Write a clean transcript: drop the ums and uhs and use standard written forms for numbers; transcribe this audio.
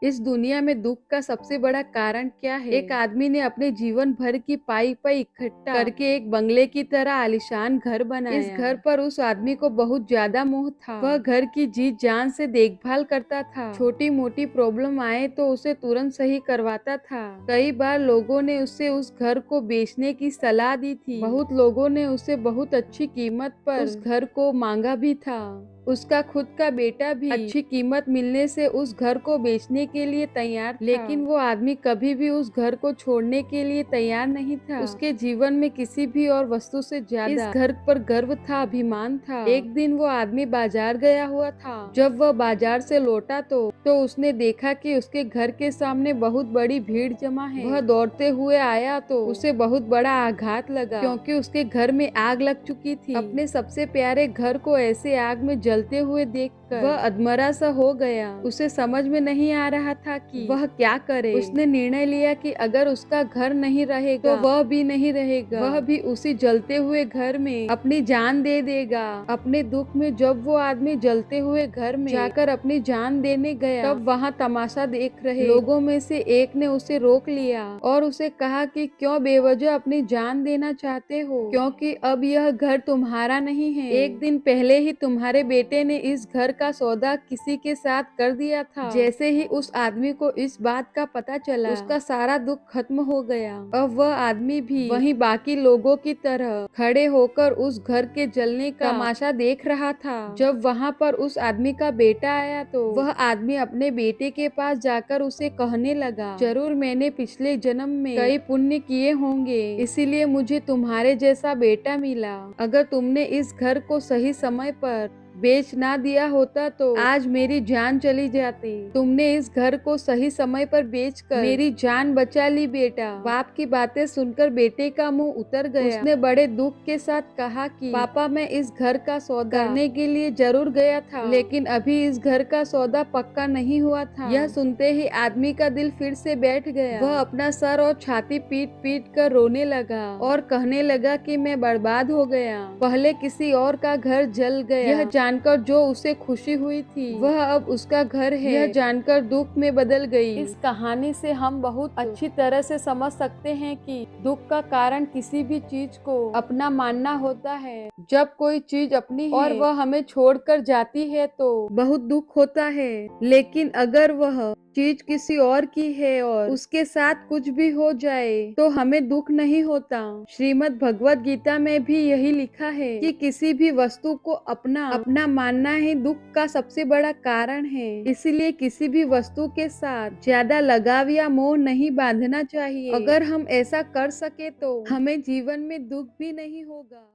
इस दुनिया में दुख का सबसे बड़ा कारण क्या है? एक आदमी ने अपने जीवन भर की पाई पाई इकट्ठा करके एक बंगले की तरह आलीशान घर बनाया। इस घर पर उस आदमी को बहुत ज्यादा मोह था। वह घर की जी जान से देखभाल करता था। छोटी मोटी प्रॉब्लम आए तो उसे तुरंत सही करवाता था। कई बार लोगों ने उसे उस घर को बेचने की सलाह दी थी। बहुत लोगों ने उसे बहुत अच्छी कीमत पर उस घर को मांगा भी था। उसका खुद का बेटा भी अच्छी कीमत मिलने से उस घर को बेचने के लिए तैयार था। लेकिन वो आदमी कभी भी उस घर को छोड़ने के लिए तैयार नहीं था। उसके जीवन में किसी भी और वस्तु से ज्यादा इस घर पर गर्व था, अभिमान था। एक दिन वो आदमी बाजार गया हुआ था। जब वह बाजार से लौटा तो उसने देखा कि उसके घर के सामने बहुत बड़ी भीड़ जमा है। वह दौड़ते हुए आया तो उसे बहुत बड़ा आघात लगा, क्योंकि उसके घर में आग लग चुकी थी। अपने सबसे प्यारे घर को ऐसे आग में जलते हुए देखकर वह अधमरा सा हो गया। उसे समझ में नहीं आ रहा था कि वह क्या करे। उसने निर्णय लिया कि अगर उसका घर नहीं रहेगा तो वह भी नहीं रहेगा। वह भी उसी जलते हुए घर में अपनी जान दे देगा। अपने दुख में जब वो आदमी जलते हुए घर में जाकर अपनी जान देने गया, तब वहाँ तमाशा देख रहे लोगों में से एक ने उसे रोक लिया और उसे कहा कि क्यों बेवजह अपनी जान देना चाहते हो, क्योंकि अब यह घर तुम्हारा नहीं है। एक दिन पहले ही तुम्हारे बेटे ने इस घर का सौदा किसी के साथ कर दिया था। जैसे ही उस आदमी को इस बात का पता चला, उसका सारा दुख खत्म हो गया। अब वह आदमी भी वहीं बाकी लोगों की तरह खड़े होकर उस घर के जलने का तमाशा देख रहा था। जब वहाँ पर उस आदमी का बेटा आया तो वह आदमी अपने बेटे के पास जाकर उसे कहने लगा, जरूर मैंने पिछले जन्म में कई पुण्य किए होंगे, इसीलिए मुझे तुम्हारे जैसा बेटा मिला। अगर तुमने इस घर को सही समय पर बेच ना दिया होता तो आज मेरी जान चली जाती। तुमने इस घर को सही समय पर बेचकर मेरी जान बचा ली बेटा। बाप की बातें सुनकर बेटे का मुंह उतर गया। उसने बड़े दुख के साथ कहा कि पापा, मैं इस घर का सौदा करने के लिए जरूर गया था, लेकिन अभी इस घर का सौदा पक्का नहीं हुआ था। यह सुनते ही आदमी का दिल फिर से बैठ गया। वह अपना सर और छाती पीट पीट कर रोने लगा और कहने लगा कि मैं बर्बाद हो गया। पहले किसी और का घर जल गया, यह जानकर जो उसे खुशी हुई थी वह अब उसका घर है, यह जानकर दुख में बदल गई। इस कहानी से हम बहुत अच्छी तरह से समझ सकते हैं कि दुख का कारण किसी भी चीज को अपना मानना होता है। जब कोई चीज अपनी है और वह हमें छोड़कर जाती है तो बहुत दुख होता है, लेकिन अगर वह चीज किसी और की है और उसके साथ कुछ भी हो जाए तो हमें दुख नहीं होता। श्रीमद् भगवत गीता में भी यही लिखा है कि किसी भी वस्तु को अपना अपना मानना ही दुख का सबसे बड़ा कारण है। इसीलिए किसी भी वस्तु के साथ ज्यादा लगाव या मोह नहीं बांधना चाहिए। अगर हम ऐसा कर सके तो हमें जीवन में दुख भी नहीं होगा।